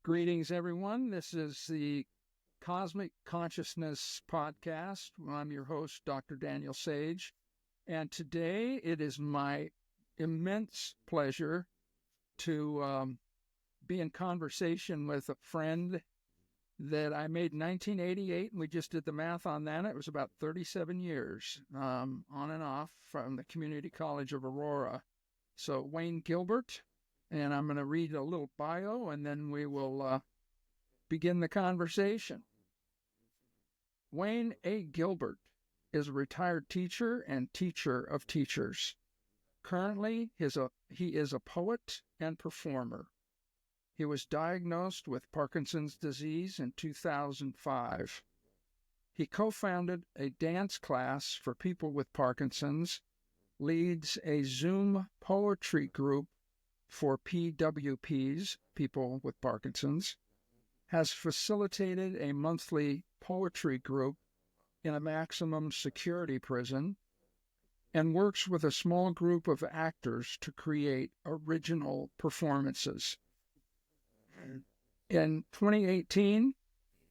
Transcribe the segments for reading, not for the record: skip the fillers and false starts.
Greetings, everyone. This is the Cosmic Consciousness Podcast. I'm your host, Dr. Daniel Sage. And today it is my immense pleasure to be in conversation with a friend that I made in 1988. And we just did the math on that. It was about 37 years on and off from the Community College of Aurora. So Wayne Gilbert. And I'm going to read a little bio, and then we will begin the conversation. Wayne A. Gilbert is a retired teacher and teacher of teachers. Currently, he is a poet and performer. He was diagnosed with Parkinson's disease in 2005. He co-founded a dance class for people with Parkinson's, leads a Zoom poetry group for PWPs, people with Parkinson's, has facilitated a monthly poetry group in a maximum security prison, and works with a small group of actors to create original performances. In 2018,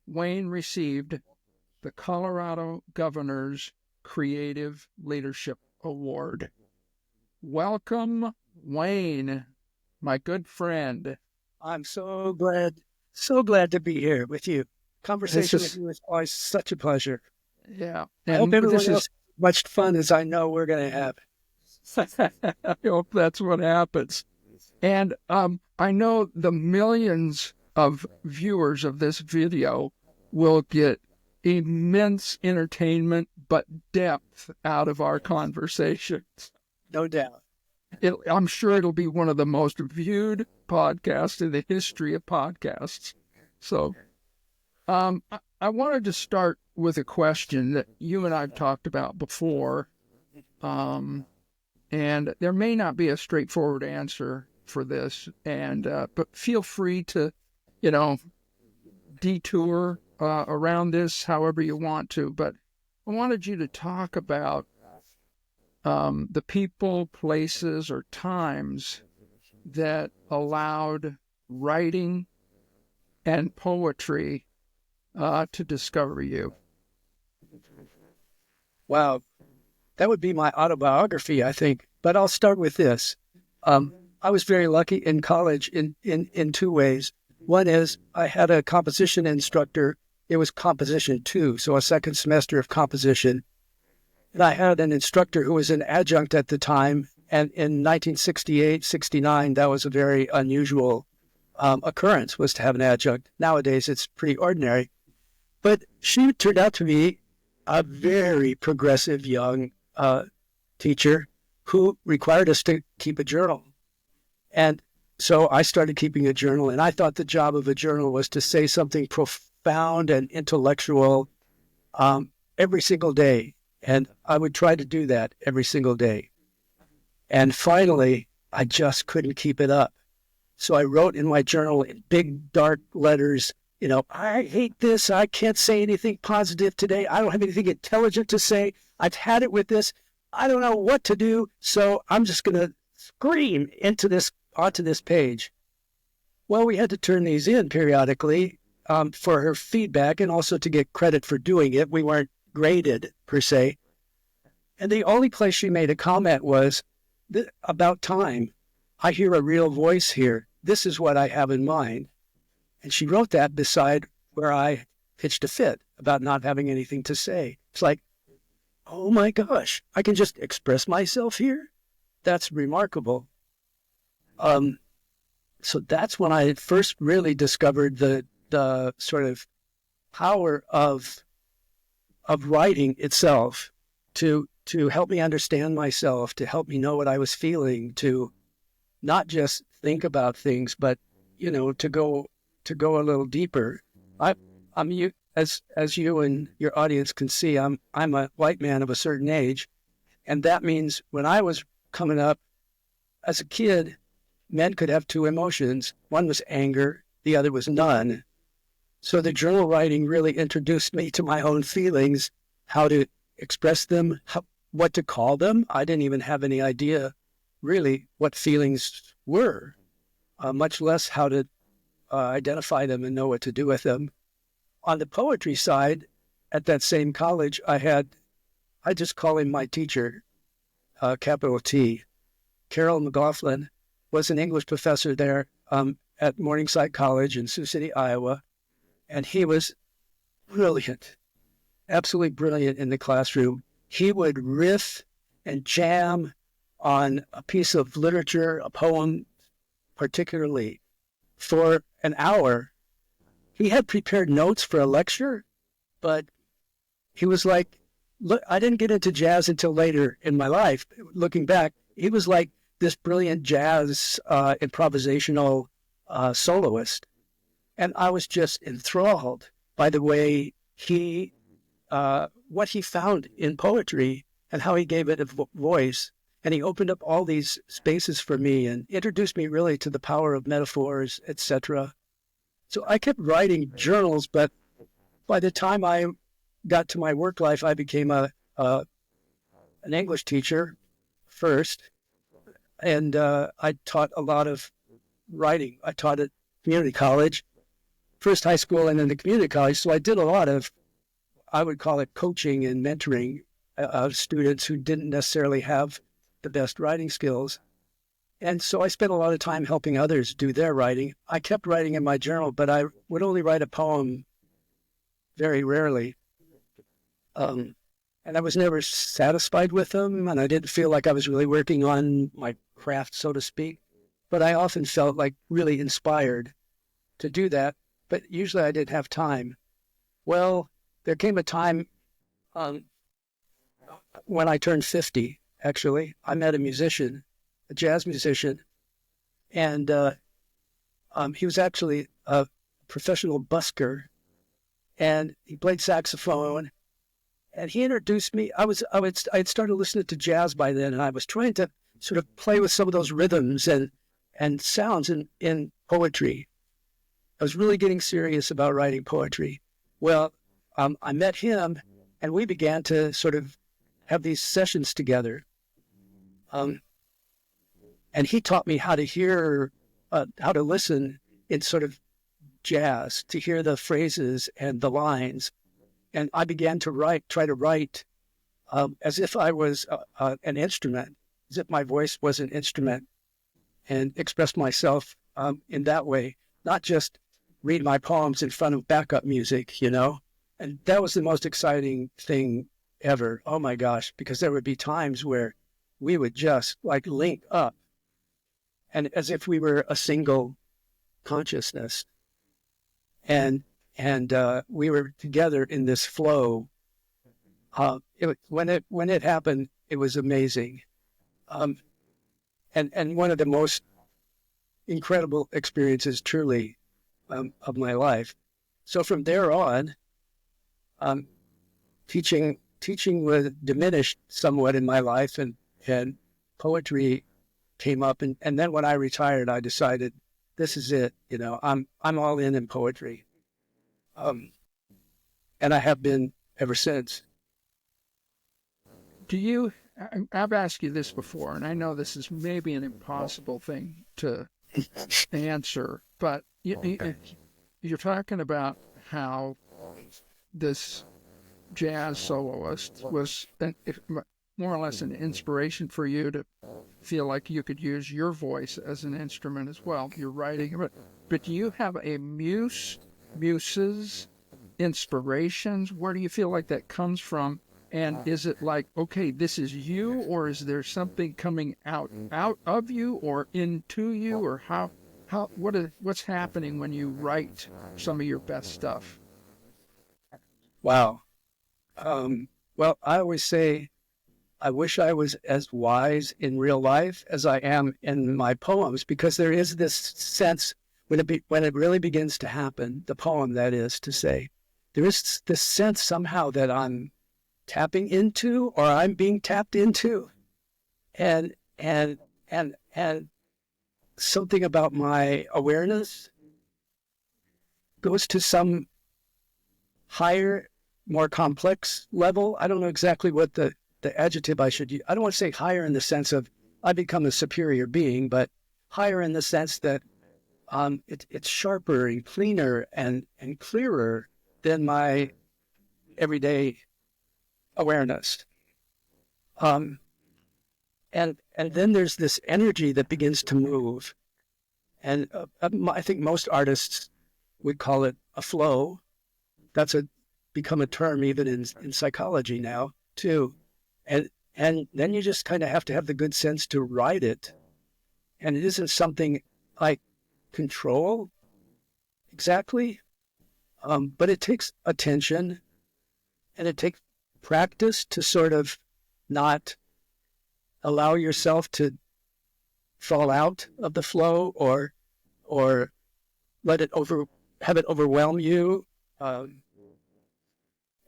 Wayne received the Colorado Governor's Creative Leadership Award. Welcome, Wayne, my good friend. I'm so glad to be here with you. Conversation with you is always such a pleasure. Yeah. I hope everyone else has as much fun as I know we're going to have. I hope that's what happens. And I know the millions of viewers of this video will get immense entertainment, but depth out of our conversations. No doubt. I'm sure it'll be one of the most viewed podcasts in the history of podcasts. So I wanted to start with a question that you and I've talked about before. And there may not be a straightforward answer for this, but feel free to, detour around this however you want to. But I wanted you to talk about the people, places, or times that allowed writing and poetry to discover you. Wow. That would be my autobiography, I think. But I'll start with this. I was very lucky in college in two ways. One is I had a composition instructor. It was composition 2, so a second semester of composition. And I had an instructor who was an adjunct at the time. And in 1968, 69, that was a very unusual occurrence, was to have an adjunct. Nowadays, it's pretty ordinary. But she turned out to be a very progressive young teacher who required us to keep a journal. And so I started keeping a journal, and I thought the job of a journal was to say something profound and intellectual every single day. And I would try to do that every single day. And finally, I just couldn't keep it up. So I wrote in my journal in big, dark letters, I hate this. I can't say anything positive today. I don't have anything intelligent to say. I've had it with this. I don't know what to do. So I'm just going to scream onto this page. Well, we had to turn these in periodically for her feedback and also to get credit for doing it. We weren't graded per se. And the only place she made a comment was about time. I hear a real voice here. This is what I have in mind. And she wrote that beside where I pitched a fit about not having anything to say. It's like, oh my gosh, I can just express myself here? That's remarkable. So that's when I first really discovered the sort of power of writing itself to help me understand myself, to help me know what I was feeling, to not just think about things, but to go a little deeper. As you and your audience can see, I'm a white man of a certain age, and that means when I was coming up as a kid, men could have two emotions. One was anger, the other was none. So the journal writing really introduced me to my own feelings, how to express them, what to call them. I didn't even have any idea really what feelings were, much less how to identify them and know what to do with them. On the poetry side, at that same college, I just call him my teacher, capital T. Carol McLaughlin was an English professor there at Morningside College in Sioux City, Iowa, and he was brilliant, absolutely brilliant in the classroom. He would riff and jam on a piece of literature, a poem particularly, for an hour. He had prepared notes for a lecture, but he was like, look, I didn't get into jazz until later in my life. Looking back, he was like this brilliant jazz improvisational soloist. And I was just enthralled by the way what he found in poetry and how he gave it a voice. And he opened up all these spaces for me and introduced me really to the power of metaphors, etc. So I kept writing journals, but by the time I got to my work life, I became an English teacher first, and I taught a lot of writing. I taught at community college, first high school and then the community college. So I did a lot of, I would call it coaching and mentoring of students who didn't necessarily have the best writing skills. And so I spent a lot of time helping others do their writing. I kept writing in my journal, but I would only write a poem very rarely. And I was never satisfied with them, and I didn't feel like I was really working on my craft, so to speak. But I often felt like really inspired to do that, but usually I didn't have time. Well, there came a time when I turned 50, actually. I met a musician, a jazz musician, and he was actually a professional busker, and he played saxophone. And he introduced me. I had started listening to jazz by then, and I was trying to sort of play with some of those rhythms and sounds in poetry. I was really getting serious about writing poetry. Well, I met him, and we began to sort of have these sessions together. And he taught me how to hear, how to listen in sort of jazz, to hear the phrases and the lines. And I began to try to write as if I was an instrument, as if my voice was an instrument, and express myself in that way, not just read my poems in front of backup music, you know? And that was the most exciting thing ever. Oh my gosh, because there would be times where we would just like link up, and as if we were a single consciousness. And we were together in this flow. When it happened, it was amazing, and one of the most incredible experiences, truly, of my life. So from there on, teaching was diminished somewhat in my life, and poetry came up, and then when I retired, I decided this is it. You know, I'm all in poetry. And I have been ever since. I've asked you this before, and I know this is maybe an impossible thing to answer, but you're talking about how this jazz soloist was more or less an inspiration for you to feel like you could use your voice as an instrument as well. You're writing, but do you have a muses, inspirations? Where do you feel like that comes from? And is it like, okay, this is you, or is there something coming out of you or into you, or what's happening when you write some of your best stuff? Wow. Well, I always say, I wish I was as wise in real life as I am in my poems, because there is this sense when it really begins to happen, the poem, that is to say, there is this sense somehow that I'm tapping into, or I'm being tapped into, and something about my awareness goes to some higher, more complex level. I don't know exactly what the adjective I should use. I don't want to say higher in the sense of I become a superior being, but higher in the sense that it's sharper and cleaner and clearer than my everyday awareness. And then there's this energy that begins to move. And I think most artists would call it a flow. That's become a term even in psychology now too. And then you just kind of have to have the good sense to ride it. And it isn't something I control exactly, but it takes attention and it takes practice to sort of not allow yourself to fall out of the flow or let it have it overwhelm you.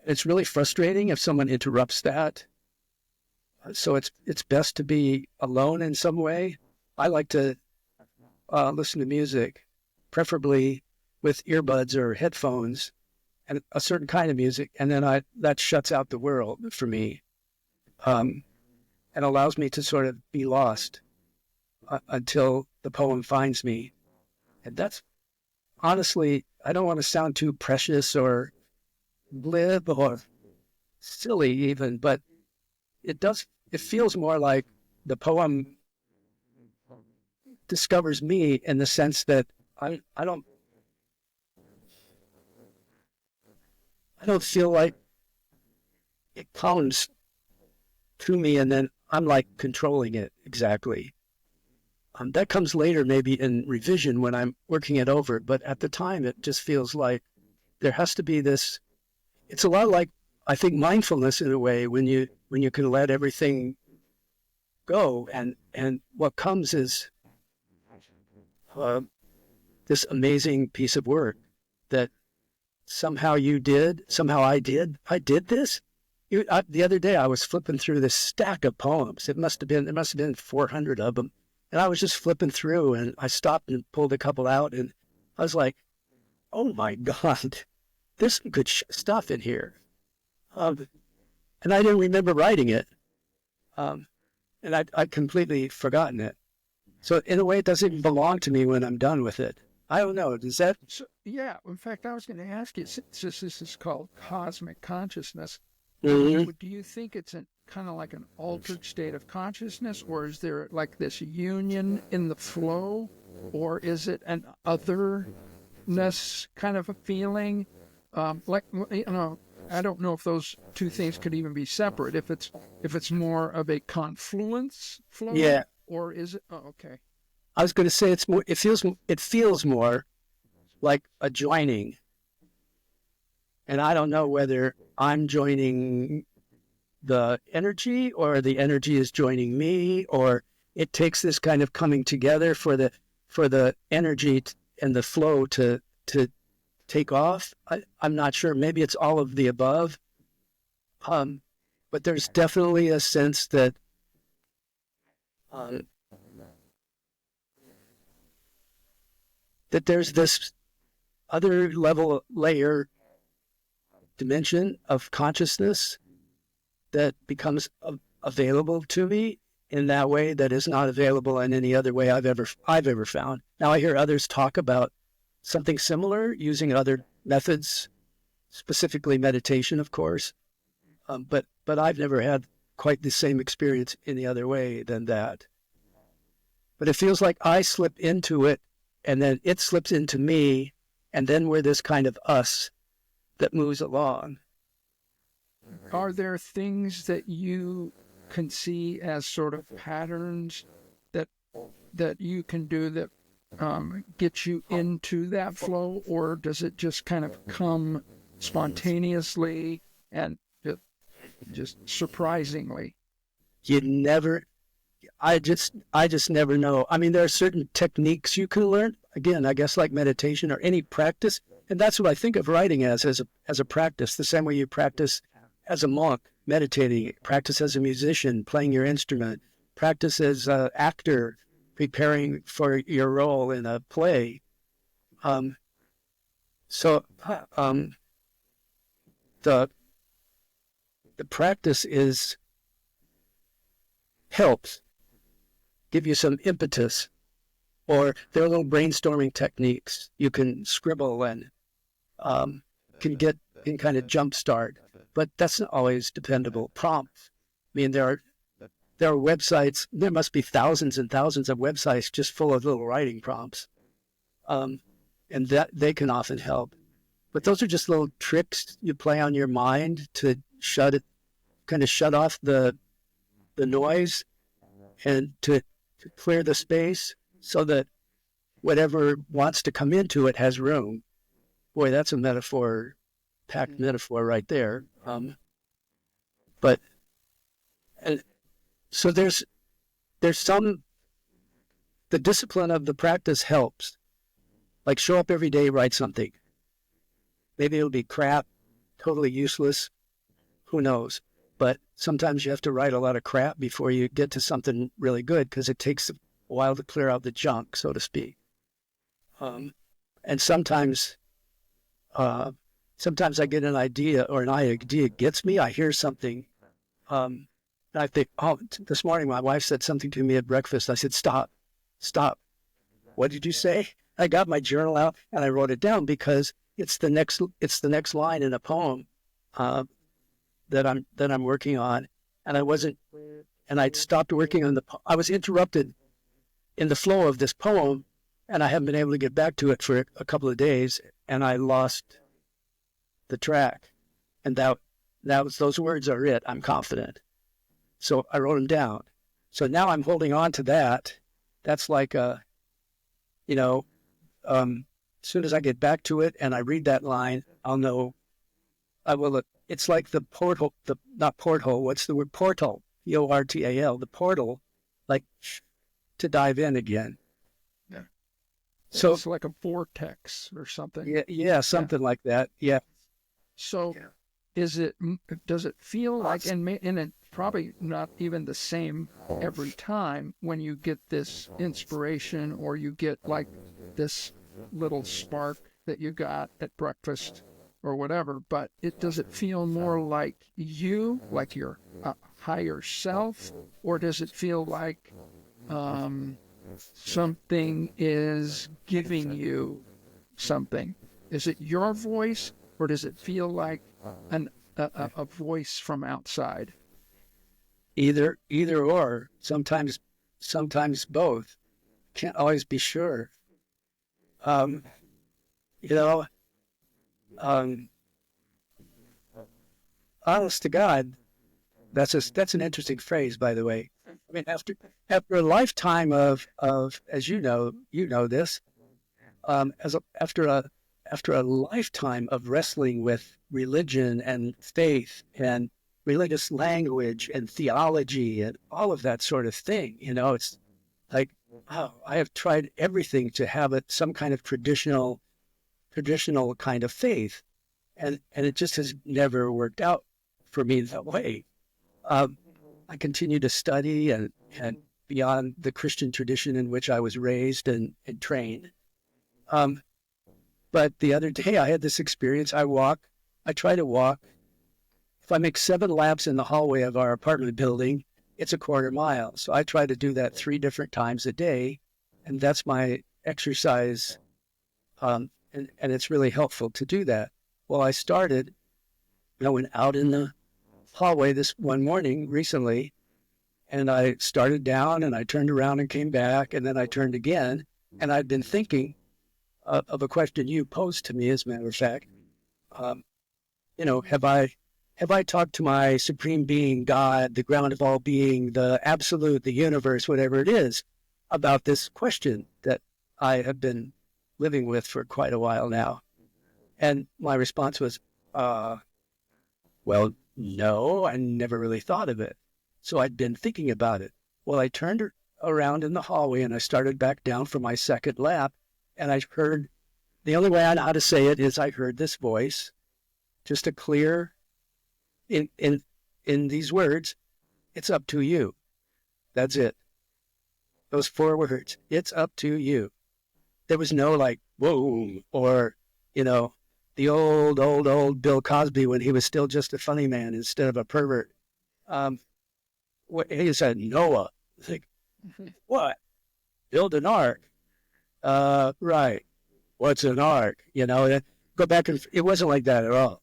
It's really frustrating if someone interrupts that. So it's best to be alone in some way. I like to listen to music, preferably with earbuds or headphones, and a certain kind of music, and then that shuts out the world for me, and allows me to sort of be lost until the poem finds me. And that's honestly, I don't want to sound too precious or glib or silly even, but it feels more like the poem discovers me in the sense that I don't feel like it comes to me and then I'm like controlling it exactly. That comes later, maybe in revision when I'm working it over, but at the time it just feels like there has to be this. It's a lot like, I think, mindfulness in a way, when you can let everything go, and what comes is this amazing piece of work that somehow I did this. The other day I was flipping through this stack of poems. There must have been 400 of them. And I was just flipping through, and I stopped and pulled a couple out, and I was like, oh my God, there's some good stuff in here. And I didn't remember writing it. And I'd completely forgotten it. So in a way, it doesn't even belong to me when I'm done with it. I don't know. Does that? So, yeah, in fact, I was going to ask you, since this is called cosmic consciousness, Mm-hmm. do you think it's kind of like an altered state of consciousness, or is there like this union in the flow, or is it an otherness kind of a feeling? Like, you know, I don't know if those two things could even be separate. If it's more of a confluence flow, Yeah. or is it? Oh, okay. I was going to say it's more. It feels more like a joining, and I don't know whether I'm joining the energy or the energy is joining me, or it takes this kind of coming together for the energy and the flow to take off. I'm not sure. Maybe it's all of the above. But there's definitely a sense that that there's this other layer dimension of consciousness that becomes available to me in that way that is not available in any other way I've ever found. Now I hear others talk about something similar using other methods, specifically meditation, of course. But I've never had quite the same experience any other way than that. But it feels like I slip into it, and then it slips into me, and then we're this kind of us that moves along. Are there things that you can see as sort of patterns that you can do that get you into that flow, or does it just kind of come spontaneously and just surprisingly? I just never know. I mean, there are certain techniques you can learn. Again, I guess like meditation or any practice, and that's what I think of writing as a practice. The same way you practice as a monk, meditating, practice as a musician, playing your instrument, practice as an actor, preparing for your role in a play. So the practice helps give you some impetus Or there are little brainstorming techniques you can scribble and can kind of jumpstart, but that's not always dependable. Prompts. I mean, there are websites. There must be thousands and thousands of websites just full of little writing prompts, and that they can often help. But those are just little tricks you play on your mind to shut off the noise and to clear the space so that whatever wants to come into it has room. Boy, that's a metaphor, packed metaphor right there. But and so there's some, the discipline of the practice helps. Like show up every day, write something. Maybe it'll be crap, totally useless. Who knows? But sometimes you have to write a lot of crap before you get to something really good because it takes a while to clear out the junk, so to speak. And sometimes I get an idea or an idea gets me. I hear something. And I think, this morning my wife said something to me at breakfast. I said, stop. What did you say? I got my journal out and I wrote it down because it's the next line in a poem that I'm working on. And I'd stopped working on I was interrupted in the flow of this poem, and I haven't been able to get back to it for a couple of days, and I lost the track. And those words are it, I'm confident. So I wrote them down. So now I'm holding on to that. That's like as soon as I get back to it and I read that line, I'll know. It's like the portal, not porthole, what's the word? Portal, Portal, the portal, like to dive in again. Yeah. So it's like a vortex or something. Yeah, something like that. Yeah. So does it feel like, and it's probably not even the same every time when you get this inspiration or you get like this little spark that you got at breakfast or whatever, but does it feel more like you, like your higher self, or does it feel like something is giving you something? Is it your voice, or does it feel like a voice from outside? Either or. Sometimes both. Can't always be sure. Honest to God, that's an interesting phrase, by the way. I mean, after a lifetime of as you know this, after a lifetime of wrestling with religion and faith and religious language and theology and all of that sort of thing, it's like, wow, I have tried everything to have some kind of traditional kind of faith, and it just has never worked out for me that way. I continue to study and beyond the Christian tradition in which I was raised and trained. But the other day I had this experience. I try to walk. If I make 7 laps in the hallway of our apartment building, it's a quarter mile. So I try to do that 3 different times a day. And that's my exercise. And it's really helpful to do that. Well, I went out in the hallway this one morning recently, and I started down and I turned around and came back, and then I turned again. And I'd been thinking of a question you posed to me, as a matter of fact. Have I talked to my supreme being, God, the ground of all being, the absolute, the universe, whatever it is, about this question that I have been living with for quite a while now? And my response was, well, no, I never really thought of it. So I'd been thinking about it. Well, I turned around in the hallway and I started back down for my second lap, and I heard, the only way I know how to say it is I heard this voice, just a clear, in these words, it's up to you. That's it. Those 4 words, it's up to you. There was no like, whoa, or, the old Bill Cosby when he was still just a funny man instead of a pervert. He said, Noah. Like, what? Build an ark. Right. What's an arc? Go back and it wasn't like that at all.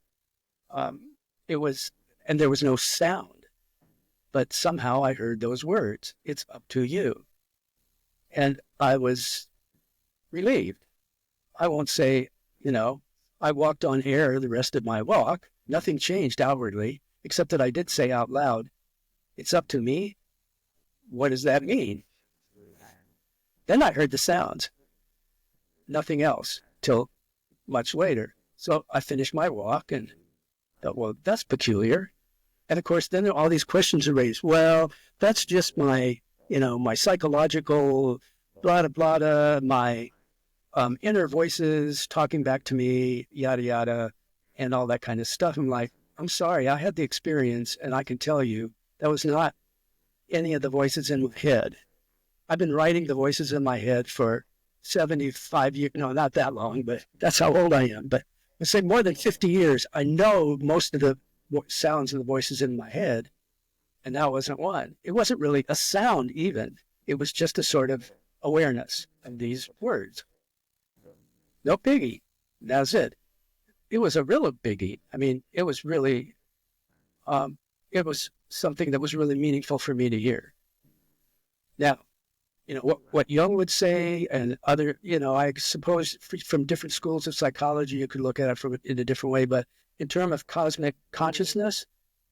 It was, and there was no sound, but somehow I heard those words. It's up to you. And I was relieved. I won't say, I walked on air the rest of my walk. Nothing changed outwardly, except that I did say out loud, it's up to me. What does that mean? Then I heard the sounds. Nothing else till much later. So I finished my walk and thought, well, that's peculiar. And of course, then all these questions are raised. Well, that's just my psychological blah, blah, blah, my inner voices talking back to me, yada, yada, and all that kind of stuff. I'm like, I'm sorry, I had the experience, and I can tell you that was not any of the voices in my head. I've been writing the voices in my head for 75 years. No, not that long, but that's how old I am. But I say more than 50 years. I know most of the sounds of the voices in my head, and that wasn't one. It wasn't really a sound even. It was just a sort of awareness of these words. No biggie. That's it. It was a real biggie. I mean, it was really, it was something that was really meaningful for me to hear. Now, what Jung would say and other, I suppose from different schools of psychology, you could look at it in a different way. But in terms of cosmic consciousness,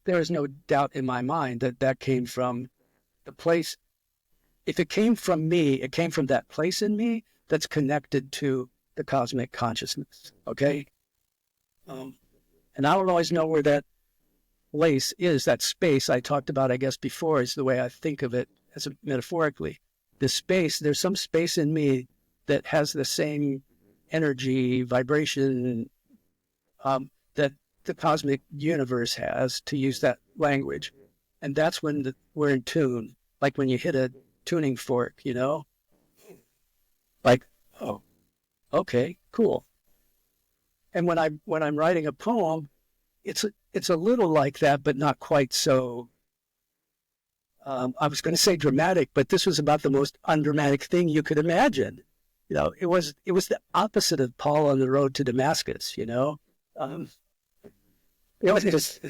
there is no doubt in my mind that came from the place. If it came from me, it came from that place in me that's connected to the cosmic consciousness. Okay. And I don't always know where that place is, that space I talked about, I guess, before, is the way I think of it as metaphorically. The space, there's some space in me that has the same energy, vibration that the cosmic universe has, to use that language. And that's when we're in tune, like when you hit a tuning fork, like, oh, okay, cool. And when I'm writing a poem, it's a little like that, but not quite so. I was going to say dramatic, but this was about the most undramatic thing you could imagine. It was the opposite of Paul on the road to Damascus. It was just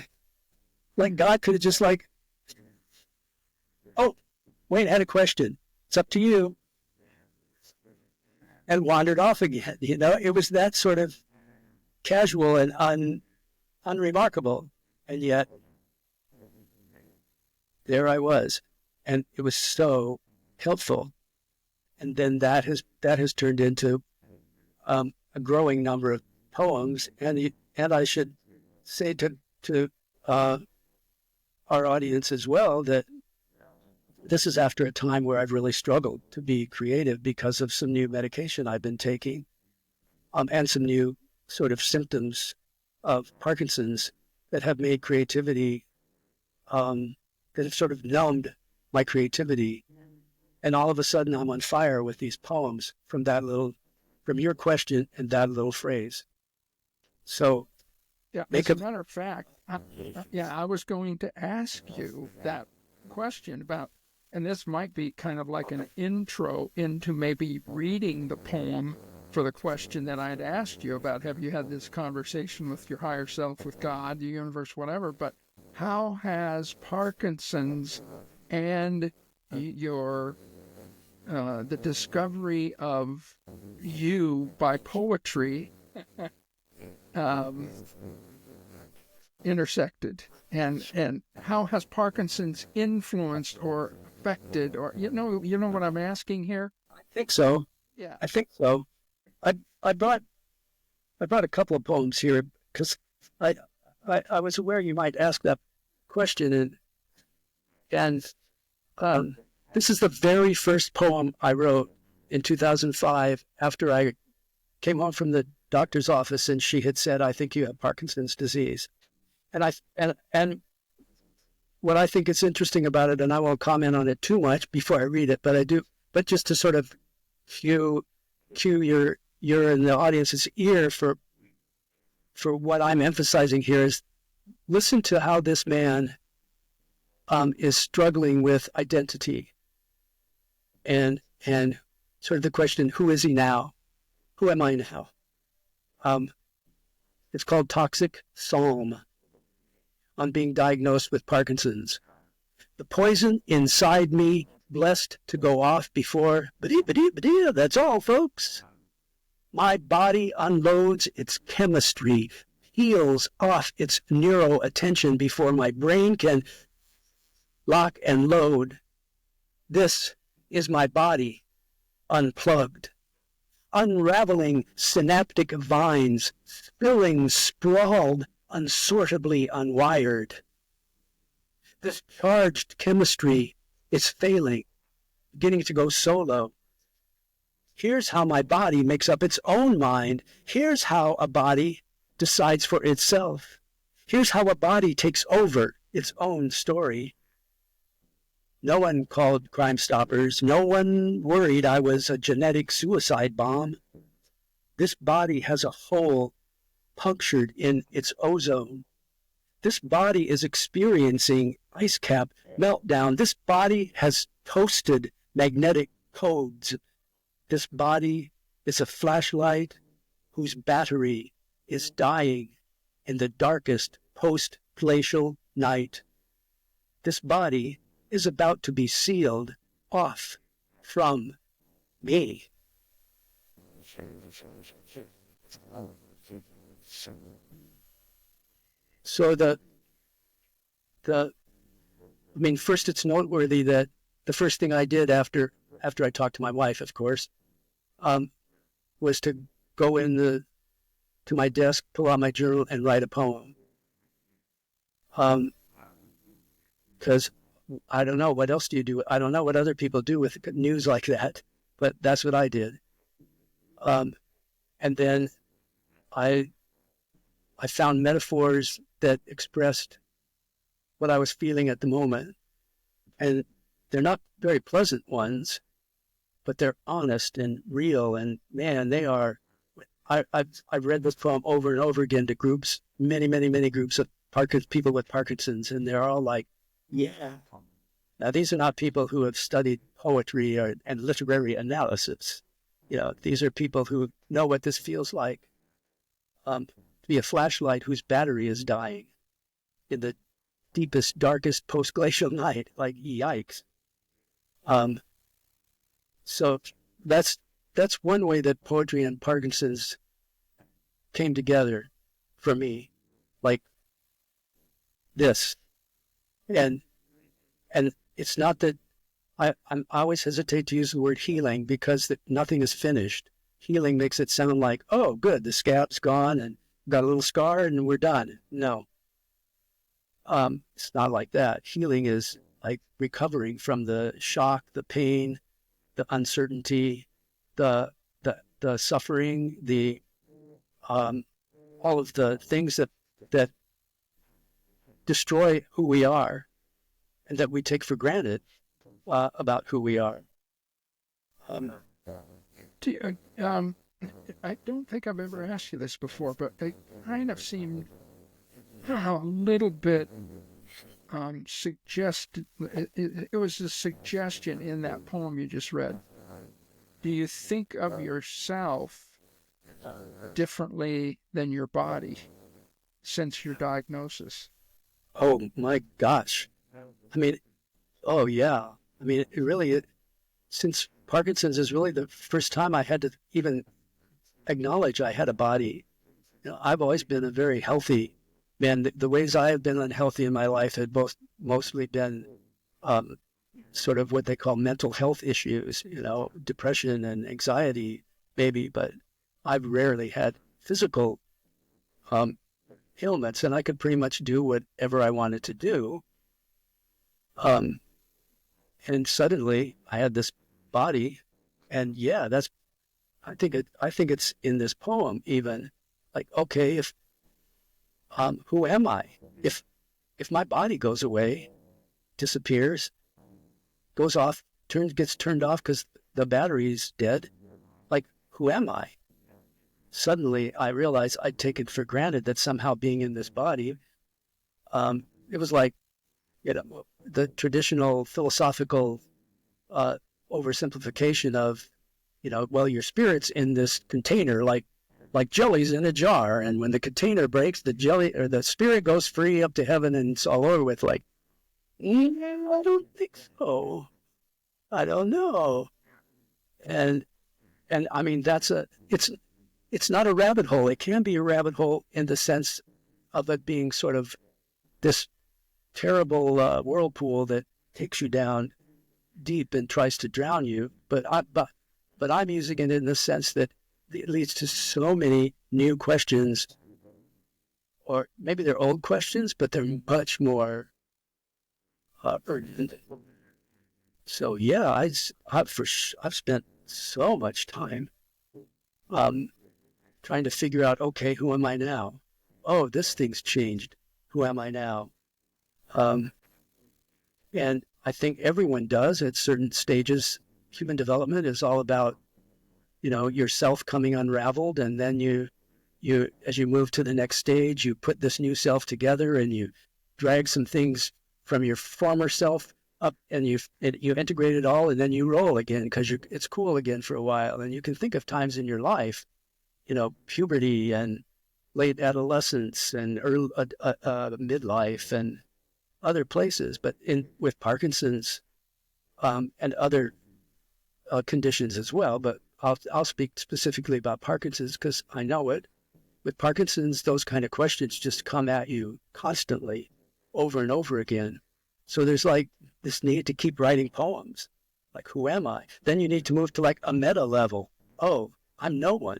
like God could have just like, oh, wait, I had a question. It's up to you, and wandered off again. It was that sort of casual and unremarkable, and yet there I was, and it was so helpful. And then that has turned into a growing number of poems, and I should say to our audience as well that this is after a time where I've really struggled to be creative because of some new medication I've been taking, and some new sort of symptoms of Parkinson's that have made creativity, that have sort of numbed my creativity. And all of a sudden I'm on fire with these poems from your question and that little phrase. So, yeah, as a matter of fact, I was going to ask you that question about, and this might be kind of like an intro into maybe reading the poem for the question that I had asked you about. Have you had this conversation with your higher self, with God, the universe, whatever? But how has Parkinson's and your the discovery of you by poetry intersected, and how has Parkinson's influenced or affected, or you know what I'm asking here? I think so. Yeah, I think so. I brought a couple of poems here because I was aware you might ask that question, and this is the very first poem I wrote in 2005 after I came home from the doctor's office and she had said, "I think you have Parkinson's disease." And what I think is interesting about it, and I won't comment on it too much before I read it, but just to sort of cue your in the audience's ear for what I'm emphasizing here, is listen to how this man is struggling with identity and sort of the question, who is he now? Who am I now? It's called Toxic Psalm on being diagnosed with Parkinson's. The poison inside me, blessed to go off before, that's all, folks. My body unloads its chemistry, heals off its neuro attention before my brain can lock and load. This is my body unplugged, unraveling synaptic vines, spilling, sprawled, unsortably unwired. This charged chemistry is failing, beginning to go solo. Here's how my body makes up its own mind. Here's how a body decides for itself. Here's how a body takes over its own story. No one called Crime Stoppers. No one worried I was a genetic suicide bomb. This body has a hole punctured in its ozone. This body is experiencing ice cap meltdown. This body has toasted magnetic codes. This body is a flashlight whose battery is dying in the darkest post-glacial night. This body is about to be sealed off from me. So first it's noteworthy that the first thing I did after I talked to my wife, of course, was to go to my desk, pull out my journal, and write a poem. Because I don't know, what else do you do? I don't know what other people do with news like that, but that's what I did. And then I found metaphors that expressed what I was feeling at the moment. And they're not very pleasant ones, but they're honest and real. And man, they are. I've read this poem over and over again to groups, many groups of people with Parkinson's, and they're all like, yeah. Now, these are not people who have studied poetry and literary analysis. These are people who know what this feels like. To be a flashlight whose battery is dying in the deepest, darkest post-glacial night. Like, yikes. So that's one way that poetry and Parkinson's came together for me, like this. And it's not that I always hesitate to use the word healing because nothing is finished. Healing makes it sound like, oh, good, the scab's gone and got a little scar and we're done. No. It's not like that. Healing is like recovering from the shock, the pain, the uncertainty, the suffering, all of the things that destroy who we are and that we take for granted about who we are. I don't think I've ever asked you this before, but it kind of seemed a little bit it was a suggestion in that poem you just read. Do you think of yourself differently than your body since your diagnosis? Oh my gosh. Oh yeah. Since Parkinson's is really the first time I had to even acknowledge I had a body. I've always been a very healthy man. The ways I have been unhealthy in my life had mostly been sort of what they call mental health issues, depression and anxiety maybe, but I've rarely had physical ailments, and I could pretty much do whatever I wanted to do. And suddenly I had this body, and yeah, I think it's in this poem even, like, okay, if who am I? If my body goes away, disappears, goes off, gets turned off because the battery's dead, like, who am I? Suddenly I realized I'd taken for granted that somehow being in this body, it was like, the traditional philosophical oversimplification of well, your spirit's in this container, like jelly's in a jar, and when the container breaks, the jelly or the spirit goes free up to heaven, and it's all over with. Like, I don't think so. I don't know. And I mean, it's not a rabbit hole. It can be a rabbit hole in the sense of it being sort of this terrible whirlpool that takes you down deep and tries to drown you. But I'm using it in the sense that it leads to so many new questions, or maybe they're old questions, but they're much more urgent. So yeah, I've spent so much time trying to figure out, okay, who am I now? Oh, this thing's changed. Who am I now? And I think everyone does at certain stages. Human development is all about, yourself coming unraveled, and then you as you move to the next stage, you put this new self together, and you drag some things from your former self up, and you integrate it all, and then you roll again because it's cool again for a while. And you can think of times in your life, puberty and late adolescence and early midlife and other places, but with Parkinson's and other conditions as well. But I'll speak specifically about Parkinson's because I know it. With Parkinson's, those kind of questions just come at you constantly, over and over again. So there's like this need to keep writing poems, like, who am I? Then you need to move to like a meta level. Oh, I'm no one,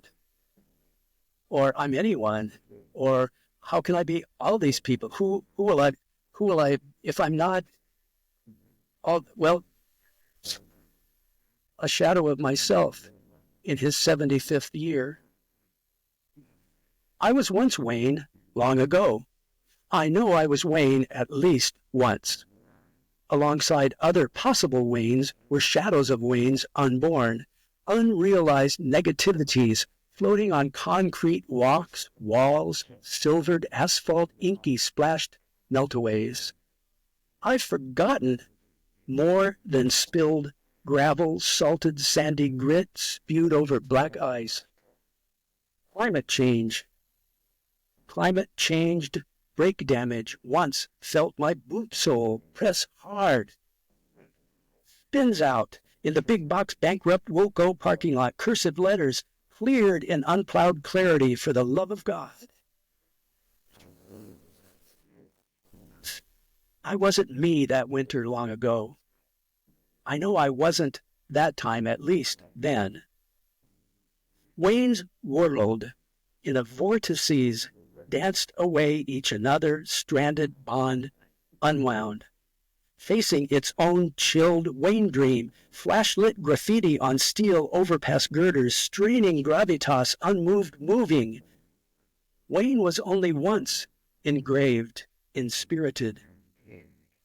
or I'm anyone, or how can I be all these people? Who will I, if I'm not a shadow of myself in his 75th year. I was once Wayne long ago. I know I was Wayne at least once. Alongside other possible Waynes were shadows of Waynes unborn, unrealized negativities floating on concrete walks, walls, silvered asphalt, inky splashed meltaways. I've forgotten more than spilled gravel, salted sandy grit spewed over black ice. Climate changed brake damage once felt my boot sole press hard. Spins out in the big box bankrupt Wilco parking lot, cursive letters cleared in unplowed clarity, for the love of God. I wasn't me that winter long ago. I know I wasn't that time, at least then. Wayne's whirled in a vortices, danced away each another stranded bond unwound, facing its own chilled Wayne dream, flashlit graffiti on steel overpass girders, straining gravitas unmoved moving. Wayne was only once engraved, inspirited,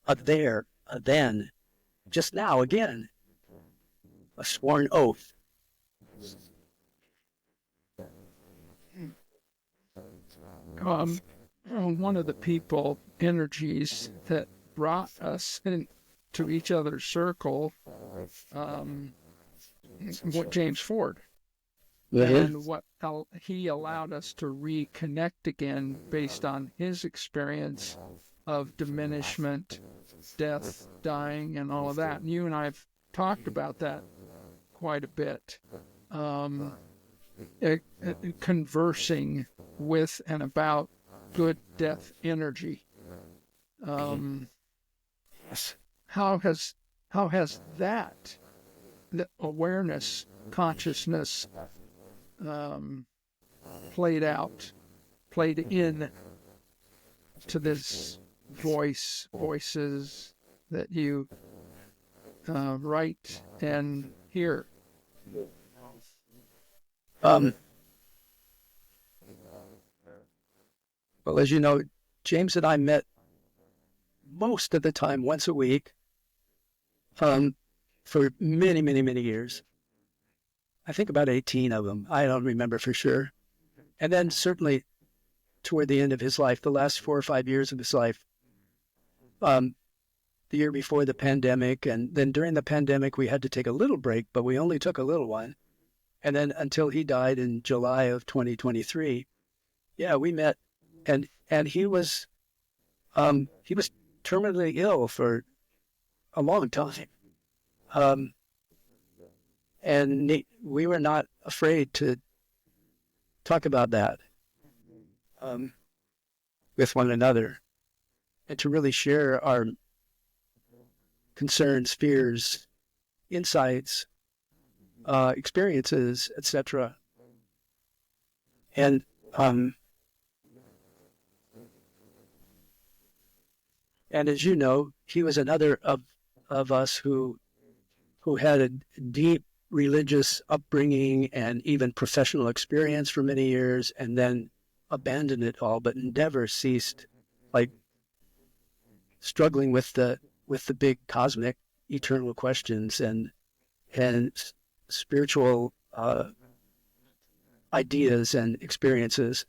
a there, a then, just now again, a sworn oath. One of the people energies that brought us into each other's circle, James Ford, and what he allowed us to reconnect again based on his experience of diminishment, death, dying, and all of that. And you and I have talked about that quite a bit, conversing with and about good death energy. Yes. How has that, the awareness, consciousness, played in to this voices that you write and hear? Well, as you know, James and I met most of the time once a week for many, many, many years. I think about 18 of them. I don't remember for sure. And then certainly toward the end of his life, the last 4 or 5 years of his life, the year before the pandemic, and then during the pandemic, we had to take a little break, but we only took a little one. And then until he died in July of 2023, yeah, we met, and he was terminally ill for a long time. Um, and we were not afraid to talk about that um, with one another and to really share our concerns, fears, insights, experiences, etc. And and as you know, he was another of us who had a deep religious upbringing and even professional experience for many years, and then abandoned it all, but never ceased, like struggling with the big cosmic eternal questions and spiritual ideas and experiences.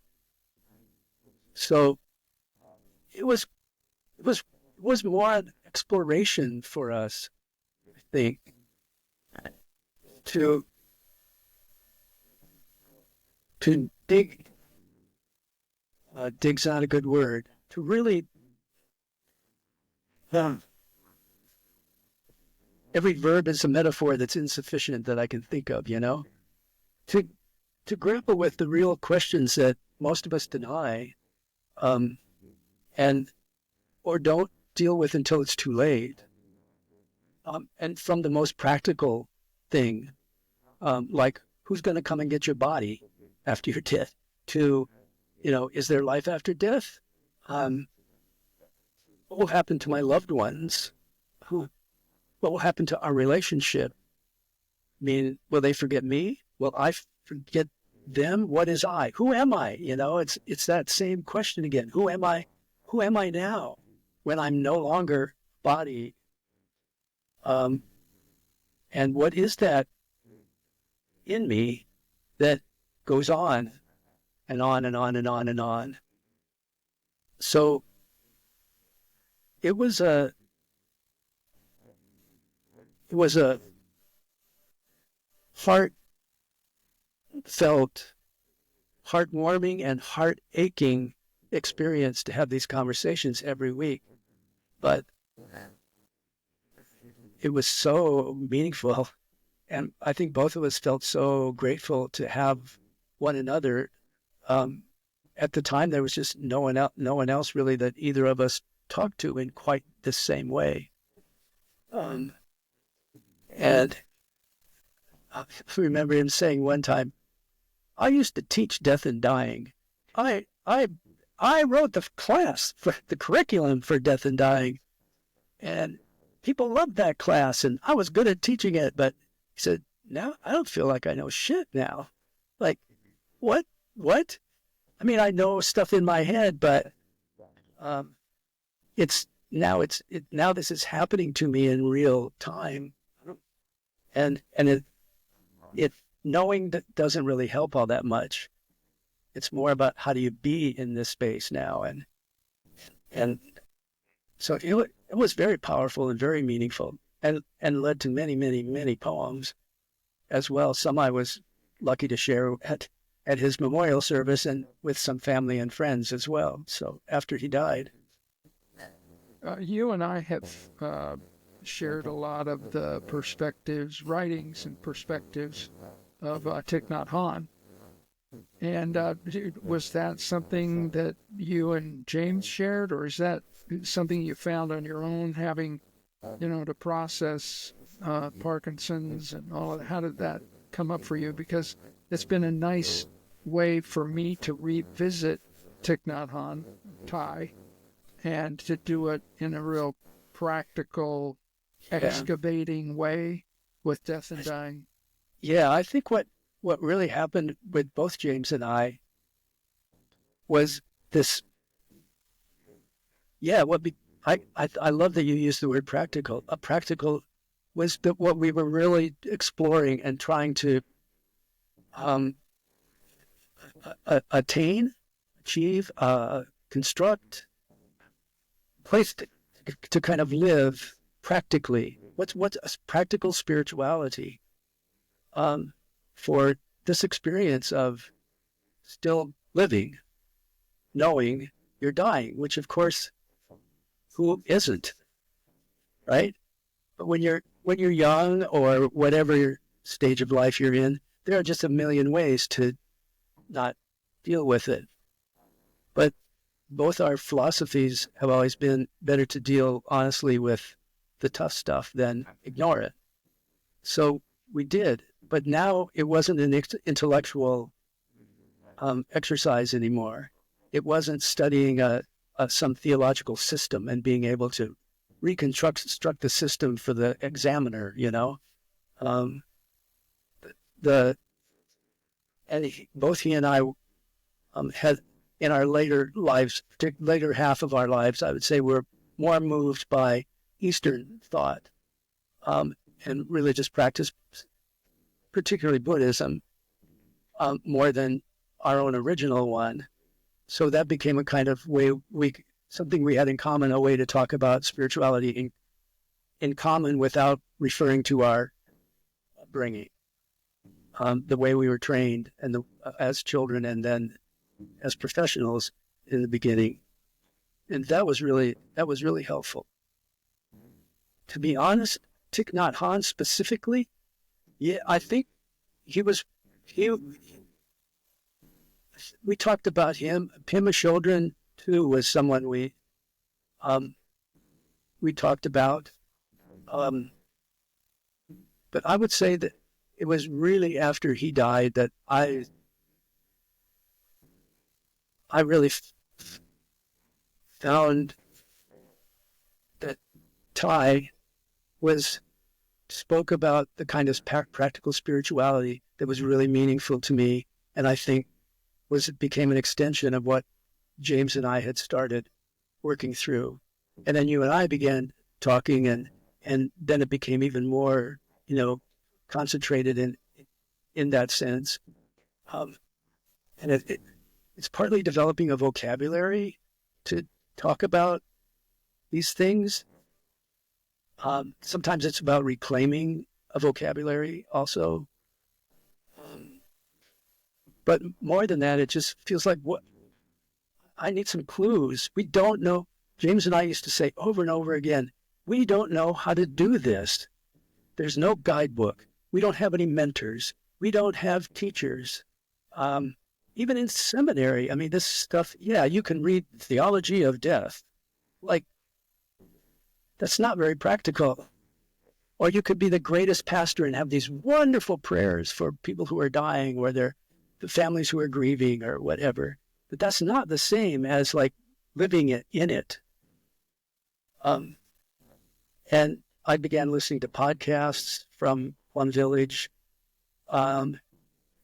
So it was more an exploration for us, I think, to dig. Dig's not a good word. To really, every verb is a metaphor that's insufficient that I can think of. To grapple with the real questions that most of us deny, and or don't deal with until it's too late. And from the most practical thing, like who's going to come and get your body after you're dead, to, is there life after death? What will happen to my loved ones? What will happen to our relationship? I mean, will they forget me? Will I forget them? What is I? Who am I? It's that same question again. Who am I? Who am I now when I'm no longer body? And what is that in me that goes on and on and on and on and on? So it was a heartfelt, heartwarming, and heart aching experience to have these conversations every week. But it was so meaningful. And I think both of us felt so grateful to have one another. At the time, there was just no one else really that either of us talked to in quite the same way. And I remember him saying one time, "I used to teach death and dying. I wrote the class for the curriculum for death and dying, and people loved that class, and I was good at teaching it." But he said, "Now I don't feel like I know shit now. Like, what? I mean, I know stuff in my head, but now this is happening to me in real time, and it knowing that doesn't really help all that much. It's more about how do you be in this space now, and so it was very powerful and very meaningful, and led to many, many, many poems as well. Some I was lucky to share at his memorial service and with some family and friends as well. So after he died. You and I have shared a lot of the writings and perspectives of Thich Nhat Hanh. And was that something that you and James shared, or is that something you found on your own, having, to process Parkinson's and all of that? How did that come up for you? Because it's been a nice way for me to revisit Thich Nhat Hanh, Thai, and to do it in a real practical, excavating way with death and dying. Yeah, I think what really happened with both James and I was this. Yeah, I love that you used the word practical. A practical was what we were really exploring and trying to attain, achieve, construct, place to kind of live practically. What's a practical spirituality for this experience of still living, knowing you're dying, which of course, who isn't, right? But when you're young or whatever stage of life you're in, there are just a million ways to not deal with it. But both our philosophies have always been better to deal honestly with the tough stuff than ignore it. So we did, but now it wasn't an intellectual exercise anymore. It wasn't studying some theological system and being able to reconstruct the system for the examiner, you know. Both he and I had in our later lives, later half of our lives, I would say we're more moved by Eastern thought and religious practice, particularly Buddhism, more than our own original one. So that became a kind of way something we had in common, a way to talk about spirituality in common without referring to our upbringing, the way we were trained and as children and then as professionals in the beginning. And that was really helpful. To be honest, Thich Nhat Hanh specifically, yeah, I think we talked about him. Pema Chodron too was someone we talked about. But I would say that it was really after he died that I really found that Thai spoke about the kind of practical spirituality that was really meaningful to me, and I think became an extension of what James and I had started working through. And then you and I began talking, and then it became even more, concentrated in that sense. And it's partly developing a vocabulary to talk about these things. Sometimes it's about reclaiming a vocabulary also. But more than that, it just feels like I need some clues. We don't know. James and I used to say over and over again, we don't know how to do this. There's no guidebook. We don't have any mentors. We don't have teachers. Even in seminary, I mean, this stuff, yeah, you can read Theology of Death. Like, that's not very practical. Or you could be the greatest pastor and have these wonderful prayers for people who are dying or the families who are grieving or whatever. But that's not the same as like living in it. And I began listening to podcasts from Plum Village, and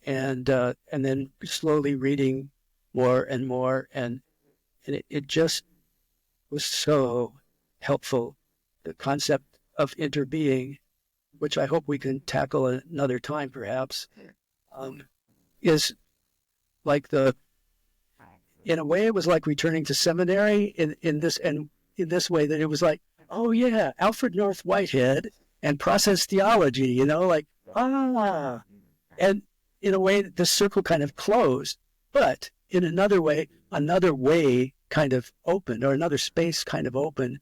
then slowly reading more and more, and it just was so helpful. The concept of interbeing, which I hope we can tackle another time, perhaps, is like in a way, it was like returning to seminary in this way that it was like, oh yeah, Alfred North Whitehead and process theology, and in a way the circle kind of closed, but in another way kind of opened, or another space kind of opened,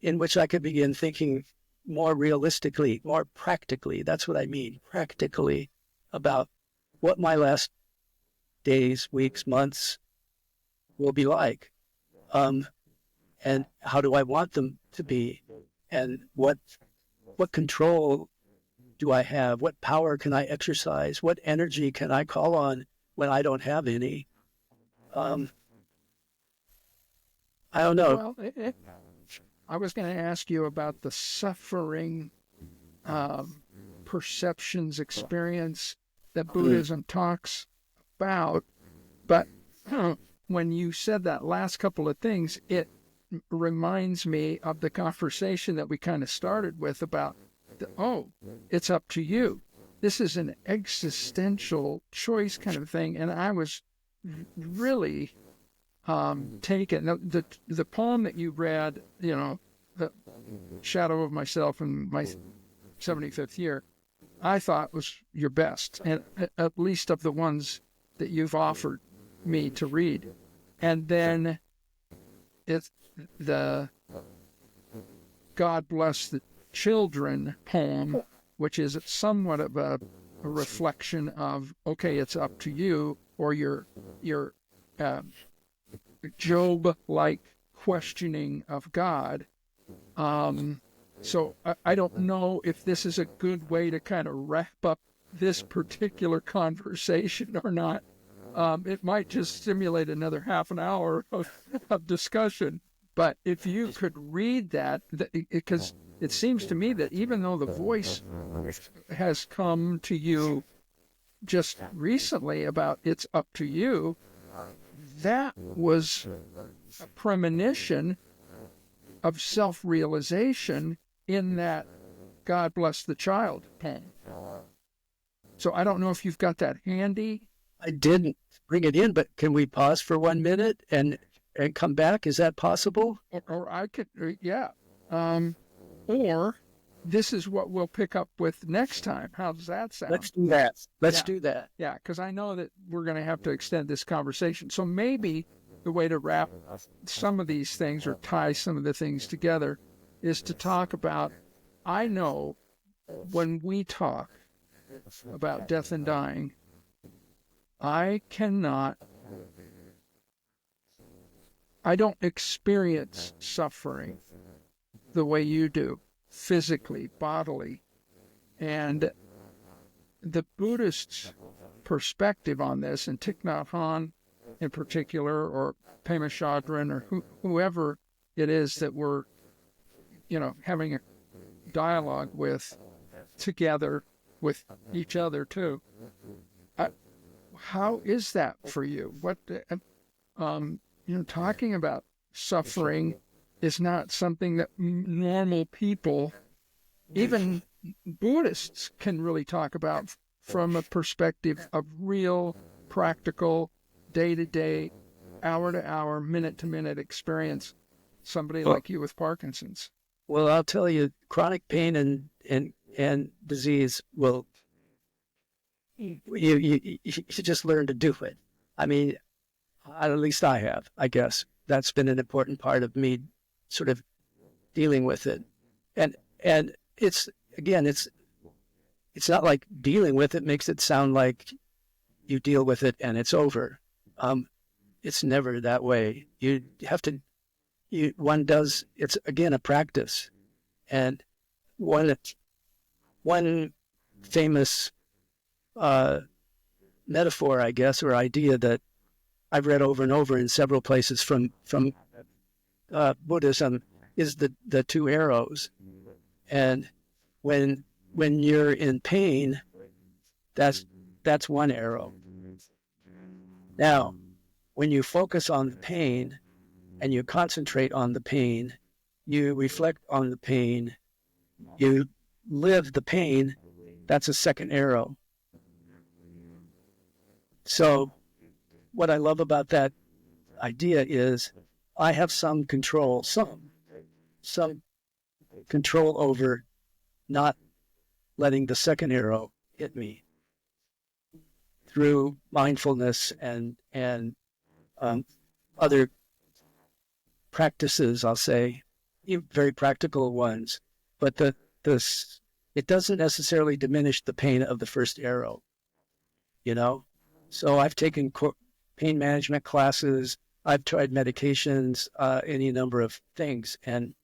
in which I could begin thinking more realistically, more practically. That's what I mean, practically, about what my last days, weeks, months will be like, and how do I want them to be, and what control do I have? What power can I exercise? What energy can I call on when I don't have any? I don't know. Well, I was going to ask you about the suffering perceptions, experience that Buddhism talks about, but when you said that last couple of things, it reminds me of the conversation that we kind of started with about, it's up to you. This is an existential choice kind of thing, and I was really taken. The poem that you read, The Shadow of Myself in My 75th Year, I thought was your best, and at least of the ones that you've offered me to read. And then it's the God Bless the Children poem, which is somewhat of a reflection of, okay, it's up to you, or your Job-like questioning of God. So I don't know if this is a good way to kind of wrap up this particular conversation or not. It might just stimulate another half an hour of discussion. But if you could read that, because it seems to me that even though the voice has come to you just recently about it's up to you, that was a premonition of self-realization in that God Bless the Child poem. So I don't know if you've got that handy. I didn't bring it in, but can we pause for 1 minute and come back? Is that possible? Or I could, yeah. Or this is what we'll pick up with next time. How does that sound? Let's do that. Let's do that. Yeah, because I know that we're going to have to extend this conversation. So maybe the way to wrap some of these things or tie some of the things together is to talk about, I know when we talk about death and dying, I don't experience suffering the way you do, physically, bodily. And the Buddhist perspective on this, and Thich Nhat Hanh in particular, or Pema Chodron, or whoever it is that we're, having a dialogue with together with each other too. How is that for you? What, talking about suffering is not something that normal people, even Buddhists, can really talk about from a perspective of real, practical, day-to-day, hour-to-hour, minute-to-minute experience. Somebody like you with Parkinson's. Well, I'll tell you, chronic pain and disease will, you just learn to do it. I mean, at least I have, I guess. That's been an important part of me sort of dealing with it. And it's not like dealing with it makes it sound like you deal with it and it's over. It's never that way. You have to, it's again a practice. And one famous metaphor, I guess, or idea that I've read over and over in several places from Buddhism is the two arrows. And when you're in pain, that's one arrow. Now, when you focus on the pain and you concentrate on the pain, you reflect on the pain, you live the pain, that's a second arrow. So what I love about that idea is I have some control over not letting the second arrow hit me through mindfulness and other practices, I'll say, very practical ones. But it doesn't necessarily diminish the pain of the first arrow, So I've taken pain management classes. I've tried medications, any number of things, and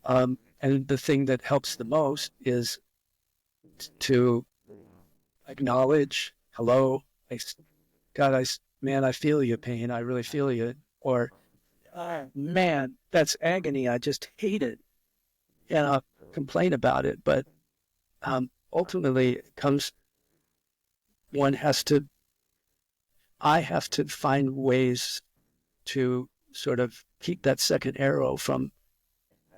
the thing that helps the most is to acknowledge, hello, man, I feel you, pain. I really feel you. Or, man, that's agony. I just hate it. And I'll complain about it. But ultimately, it comes, I have to find ways to sort of keep that second arrow from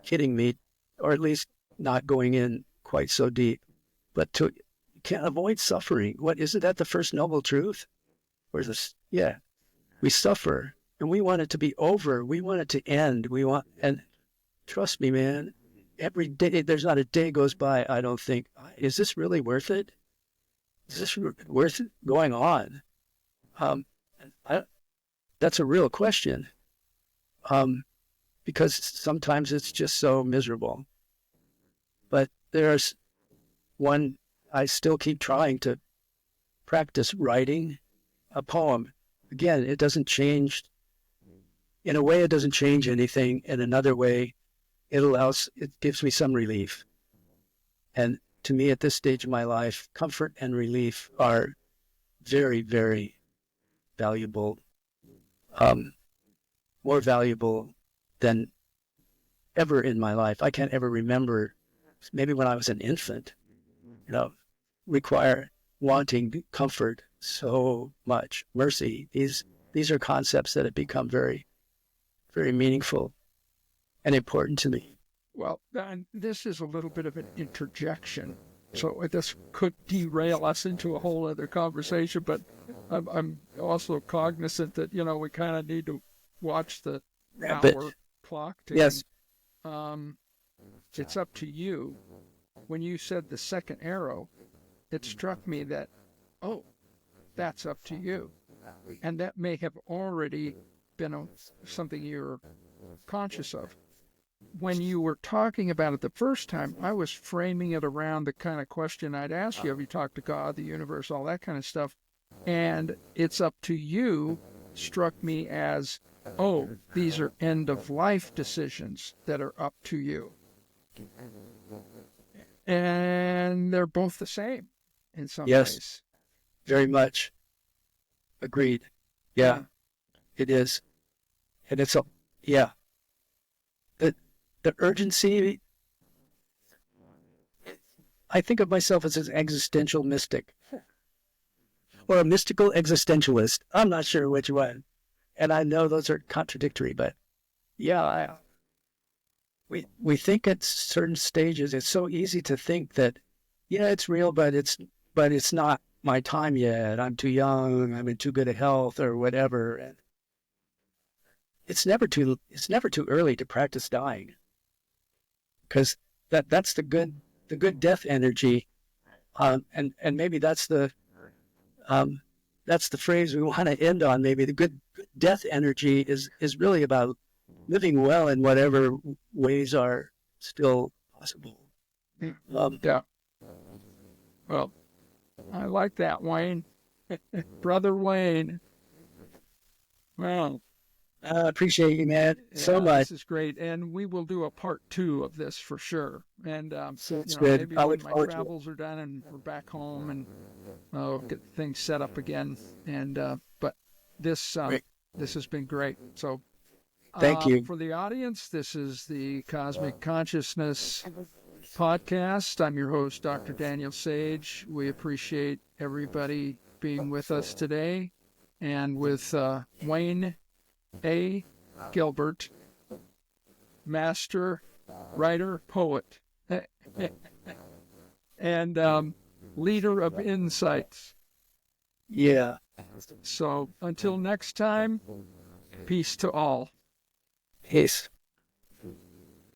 hitting me, or at least not going in quite so deep. But you can't avoid suffering. Isn't that the first noble truth? Or is this? Yeah, we suffer, and we want it to be over. We want it to end. And trust me, man, every day, there's not a day goes by I don't think, is this really worth it? Is this worth going on? Um, I, that's a real question, because sometimes it's just so miserable. But there's one, I still keep trying to practice writing a poem. Again, it doesn't change. In a way, it doesn't change anything. In another way, it gives me some relief. And to me, at this stage of my life, comfort and relief are very, very valuable, more valuable than ever in my life. I can't ever remember, maybe when I was an infant, wanting comfort so much, mercy. These are concepts that have become very, very meaningful and important to me. Well, and this is a little bit of an interjection, so this could derail us into a whole other conversation, but I'm also cognizant that, we kind of need to watch the hour clock ticking. Yes. It's up to you. When you said the second arrow, it struck me that, that's up to you. And that may have already been something you're conscious of. When you were talking about it the first time, I was framing it around the kind of question I'd ask you. Have you talked to God, the universe, all that kind of stuff? And it's up to you struck me as, these are end-of-life decisions that are up to you. And they're both the same in some ways. Very much. Agreed. Yeah, it is. And it's, the urgency, I think of myself as an existential mystic or a mystical existentialist. I'm not sure which one. And I know those are contradictory, but we think at certain stages, it's so easy to think that, it's real, but it's not my time yet. I'm too young. I'm in too good a health or whatever. And it's never too early to practice dying, because that's the good death energy, and maybe that's the phrase we want to end on. Maybe the good death energy is really about living well in whatever ways are still possible. Yeah. Well, I like that, Wayne. Brother Wayne. Well, I appreciate you, man, so much. This is great, and we will do a part 2 of this for sure. And Sounds good. maybe when my travels are done and we're back home, and I'll get things set up again. And but this has been great. So thank you for the audience. This is the Cosmic Consciousness podcast. I'm your host, Dr. Daniel Sage. We appreciate everybody being with us today, and with Wayne A. Gilbert, master writer, poet, and leader of insights. Yeah. So until next time, peace to all. Peace.